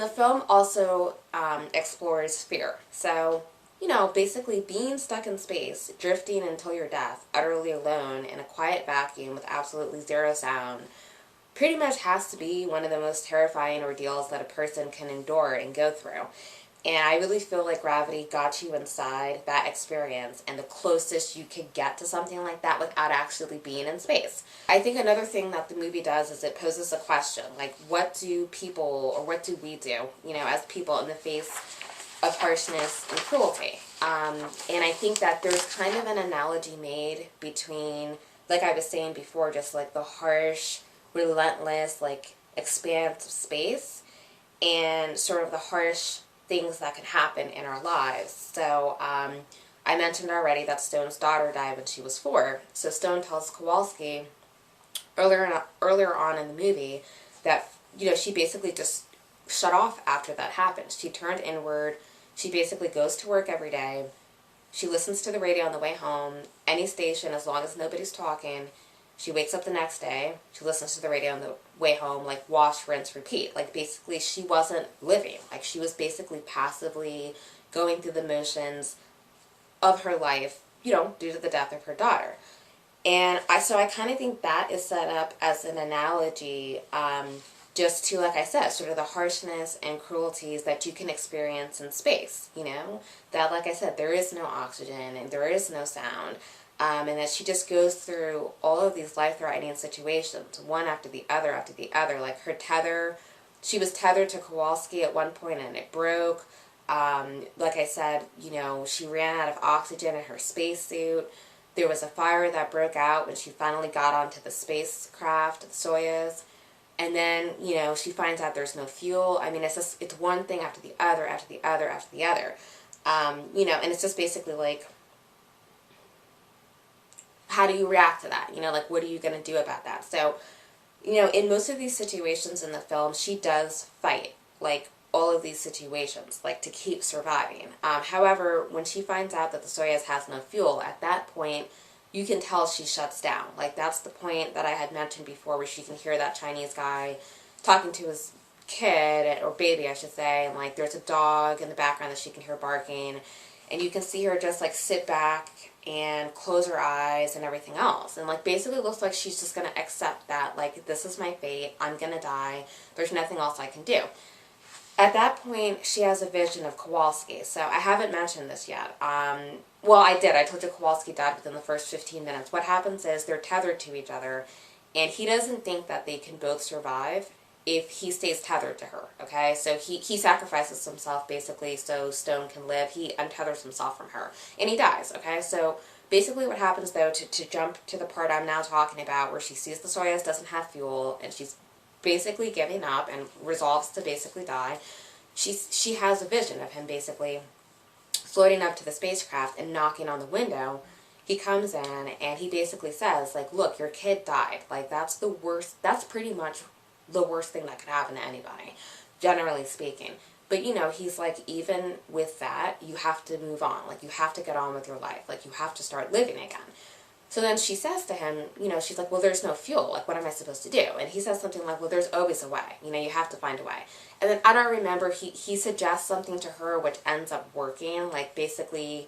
The film also explores fear. So, basically being stuck in space, drifting until your death, utterly alone in a quiet vacuum with absolutely zero sound, pretty much has to be one of the most terrifying ordeals that a person can endure and go through. And I really feel like Gravity got you inside that experience and the closest you could get to something like that without actually being in space. I think another thing that the movie does is it poses a question, like what do people, or what do we do, as people in the face of harshness and cruelty? And I think that there's kind of an analogy made between, like I was saying before, just like the harsh, relentless, like expanse of space and sort of the harsh things that can happen in our lives. So I mentioned already that Stone's daughter died when she was 4. So Stone tells Kowalski earlier on in the movie that she basically just shut off after that happened. She turned inward. She basically goes to work every day. She listens to the radio on the way home, any station as long as nobody's talking. She wakes up the next day, she listens to the radio on the way home, like wash, rinse, repeat. Like basically she wasn't living. Like she was basically passively going through the motions of her life, due to the death of her daughter. And I kind of think that is set up as an analogy, just to, like I said, sort of the harshness and cruelties that you can experience in space, that, like I said, there is no oxygen and there is no sound. And that she just goes through all of these life-threatening situations, one after the other after the other. Like her tether, she was tethered to Kowalski at one point and it broke. Like I said, she ran out of oxygen in her spacesuit. There was a fire that broke out when she finally got onto the spacecraft, the Soyuz. And then, she finds out there's no fuel. I mean, it's one thing after the other, after the other, after the other. And it's just basically like, how do you react to that? Like, what are you going to do about that? So, in most of these situations in the film, she does fight, like, all of these situations, like, to keep surviving. However, when she finds out that the Soyuz has no fuel, at that point, you can tell she shuts down. Like, that's the point that I had mentioned before, where she can hear that Chinese guy talking to his kid, or baby, I should say, and, like, there's a dog in the background that she can hear barking, and you can see her just, like, sit back and close her eyes and everything else. And, like, basically looks like she's just going to accept that, like, this is my fate, I'm going to die, there's nothing else I can do. At that point, she has a vision of Kowalski. So I haven't mentioned this yet. Well, I did. I told you Kowalski died within the first 15 minutes. What happens is they're tethered to each other, and he doesn't think that they can both survive if he stays tethered to her, okay? So he sacrifices himself, basically, so Stone can live. He untethers himself from her, and he dies, okay? So basically what happens, though, to jump to the part I'm now talking about, where she sees the Soyuz doesn't have fuel, and she's basically giving up and resolves to basically die, she has a vision of him basically floating up to the spacecraft and knocking on the window. He comes in and he basically says, like, look, your kid died. Like, that's the worst, that's pretty much the worst thing that could happen to anybody, generally speaking. But, he's like, even with that, you have to move on. Like, you have to get on with your life. Like, you have to start living again. So then she says to him, she's like, well, there's no fuel. Like, what am I supposed to do? And he says something like, well, there's always a way. You have to find a way. And then, I don't remember, he suggests something to her which ends up working, like basically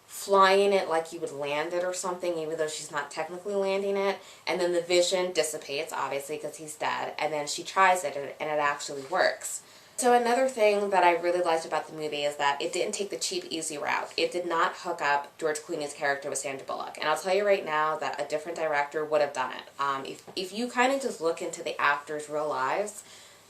flying it like you would land it or something, even though she's not technically landing it. And then the vision dissipates, obviously, because he's dead. And then she tries it, and it actually works. So another thing that I really liked about the movie is that it didn't take the cheap, easy route. It did not hook up George Clooney's character with Sandra Bullock. And I'll tell you right now that a different director would have done it. If you kind of just look into the actors' real lives,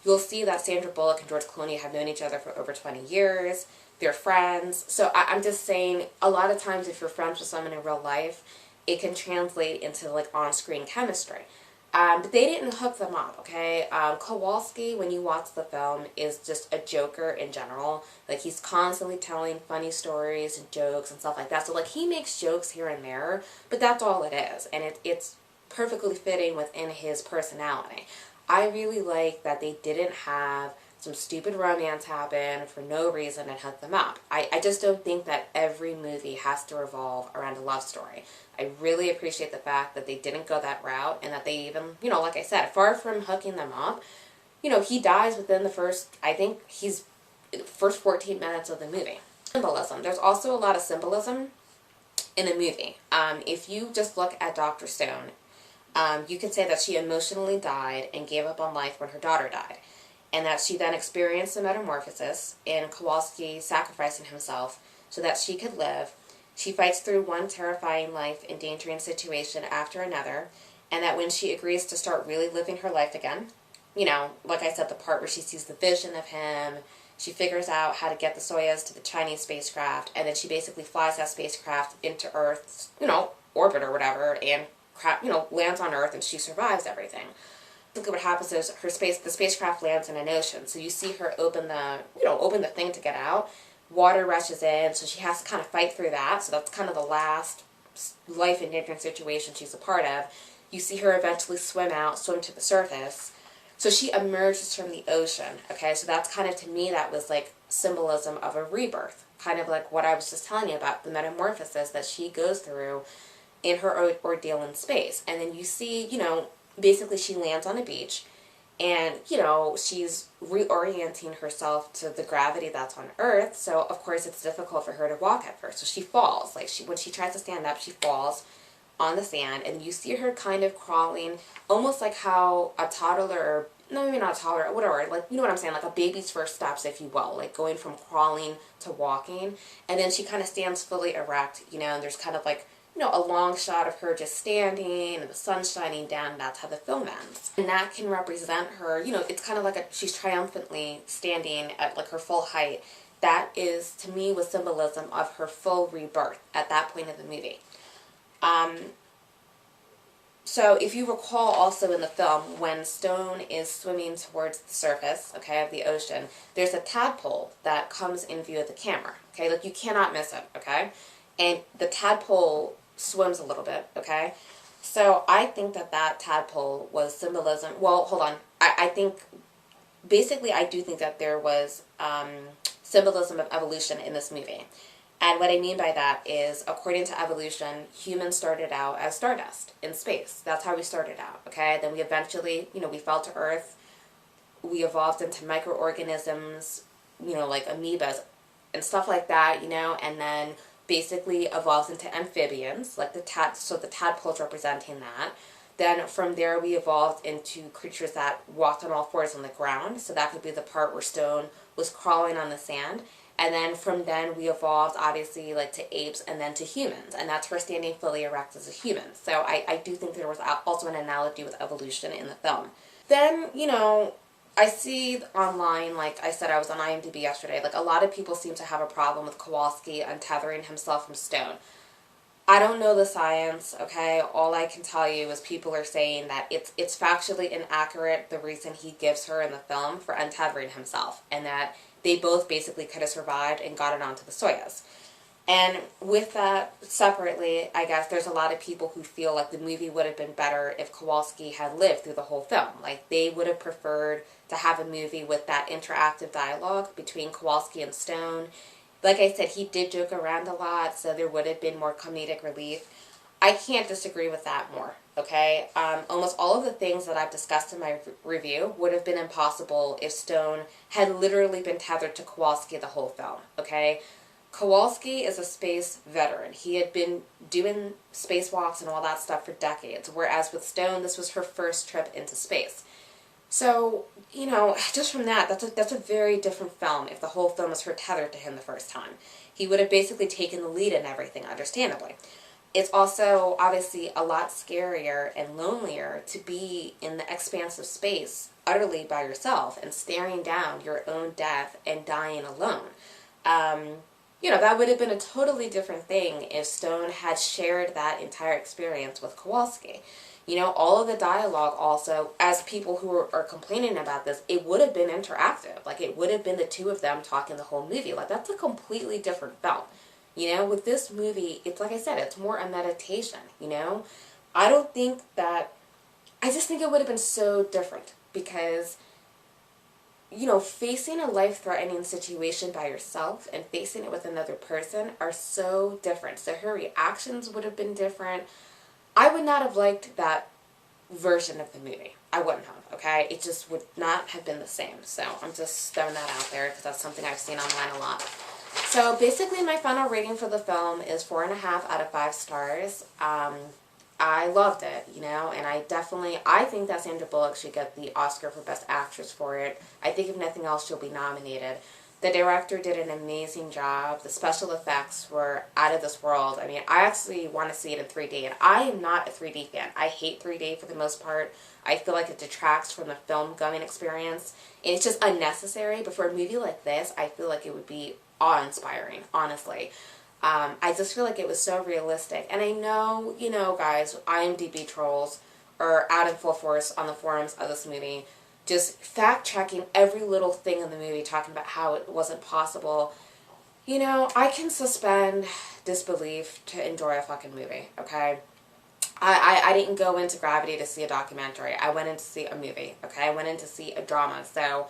you'll see that Sandra Bullock and George Clooney have known each other for over 20 years. They're friends. So I'm just saying, a lot of times if you're friends with someone in real life, it can translate into, like, on-screen chemistry. But they didn't hook them up, okay? Kowalski, when you watch the film, is just a joker in general. Like, he's constantly telling funny stories and jokes and stuff like that. So, like, he makes jokes here and there, but that's all it is. And it's perfectly fitting within his personality. I really like that they didn't have some stupid romance happen for no reason and hook them up. I just don't think that every movie has to revolve around a love story. I really appreciate the fact that they didn't go that route and that they even, like I said, far from hooking them up, he dies within the first, I think he's, first 14 minutes of the movie. Symbolism. There's also a lot of symbolism in the movie. If you just look at Dr. Stone, you could say that she emotionally died and gave up on life when her daughter died, and that she then experienced a metamorphosis in Kowalski sacrificing himself so that she could live. She fights through one terrifying life-endangering situation after another, and that when she agrees to start really living her life again, like I said, the part where she sees the vision of him, she figures out how to get the Soyuz to the Chinese spacecraft, and then she basically flies that spacecraft into Earth's, orbit or whatever, and lands on Earth, and she survives everything. Basically what happens is the spacecraft lands in an ocean, so you see her open the thing to get out. Water rushes in, so she has to kind of fight through that, so that's kind of the last life-endangering situation she's a part of. You see her eventually swim to the surface. So she emerges from the ocean, okay? So that's kind of, to me, that was like symbolism of a rebirth. Kind of like what I was just telling you about, the metamorphosis that she goes through in her ordeal in space. And then you see, basically she lands on a beach, and, she's reorienting herself to the gravity that's on Earth. So, of course, it's difficult for her to walk at first. So she falls. When she tries to stand up, she falls on the sand, and you see her kind of crawling, almost like how a toddler, or no, maybe not a toddler, whatever, like, you know what I'm saying, like a baby's first steps, if you will, like going from crawling to walking, and then she kind of stands fully erect, and there's kind of like, a long shot of her just standing, and the sun's shining down, and that's how the film ends. And that can represent her, it's kind of like she's triumphantly standing at like her full height. That is, to me, was symbolism of her full rebirth at that point of the movie. So if you recall also in the film, when Stone is swimming towards the surface, okay, of the ocean, there's a tadpole that comes in view of the camera, okay, like you cannot miss it, okay, and the tadpole swims a little bit, okay, so I think that tadpole was symbolism. Well, hold on, I think, basically I do think that there was symbolism of evolution in this movie. And what I mean by that is, according to evolution, humans started out as stardust in space. That's how we started out, okay? Then we eventually, we fell to Earth. We evolved into microorganisms, like amoebas and stuff like that, and then basically evolved into amphibians, like so the tadpole's representing that. Then from there we evolved into creatures that walked on all fours on the ground, so that could be the part where Stone was crawling on the sand. And then from then we evolved, obviously, like to apes and then to humans. And that's her standing fully erect as a human. So I do think there was also an analogy with evolution in the film. Then, I see online, like I said, I was on IMDb yesterday, like a lot of people seem to have a problem with Kowalski untethering himself from Stone. I don't know the science, okay? All I can tell you is people are saying that it's factually inaccurate, the reason he gives her in the film for untethering himself, and that they both basically could have survived and got it onto the Soyuz. And with that, separately, I guess there's a lot of people who feel like the movie would have been better if Kowalski had lived through the whole film. Like, they would have preferred to have a movie with that interactive dialogue between Kowalski and Stone. Like I said, he did joke around a lot, so there would have been more comedic relief. I can't disagree with that more, okay? Almost all of the things that I've discussed in my review would have been impossible if Stone had literally been tethered to Kowalski the whole film, okay? Kowalski is a space veteran. He had been doing spacewalks and all that stuff for decades, whereas with Stone, this was her first trip into space. So, just from that's a very different film if the whole film was her tethered to him the first time. He would have basically taken the lead in everything, understandably. It's also, obviously, a lot scarier and lonelier to be in the expanse of space utterly by yourself and staring down your own death and dying alone. That would have been a totally different thing if Stone had shared that entire experience with Kowalski. All of the dialogue also, as people who are complaining about this, it would have been interactive. Like, it would have been the two of them talking the whole movie. Like, that's a completely different film. With this movie, it's like I said, it's more a meditation, I don't think that, I just think it would have been so different because, facing a life-threatening situation by yourself and facing it with another person are so different. So her reactions would have been different. I would not have liked that version of the movie. I wouldn't have. okay? It just would not have been the same. So I'm just throwing that out there because that's something I've seen online a lot. So basically my final rating for the film is 4.5 out of 5 stars. I loved it, you know, and I think that Sandra Bullock should get the Oscar for Best Actress for it. I think if nothing else, she'll be nominated. The director did an amazing job. The special effects were out of this world. I mean, I actually want to see it in 3D, and I am not a 3D fan. I hate 3D for the most part. I feel like it detracts from the film-going experience, and it's just unnecessary. But for a movie like this, I feel like it would be awe-inspiring, honestly. I just feel like it was so realistic. And I know, you know, guys, IMDb trolls are out in full force on the forums of this movie, just fact-checking every little thing in the movie, talking about how it wasn't possible. You know, I can suspend disbelief to enjoy a fucking movie, okay? I didn't go into Gravity to see a documentary. I went in to see a movie, okay? I went in to see a drama, so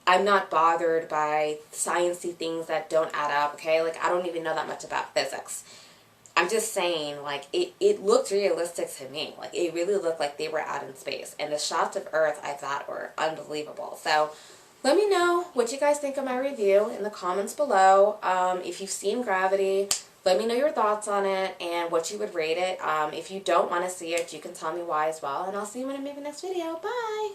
I'm not bothered by sciencey things that don't add up, okay? Like, I don't even know that much about physics. I'm just saying, like, it looked realistic to me. Like, it really looked like they were out in space. And the shots of Earth, I thought, were unbelievable. So, let me know what you guys think of my review in the comments below. If you've seen Gravity, let me know your thoughts on it and what you would rate it. If you don't want to see it, you can tell me why as well. And I'll see you in maybe next video. Bye!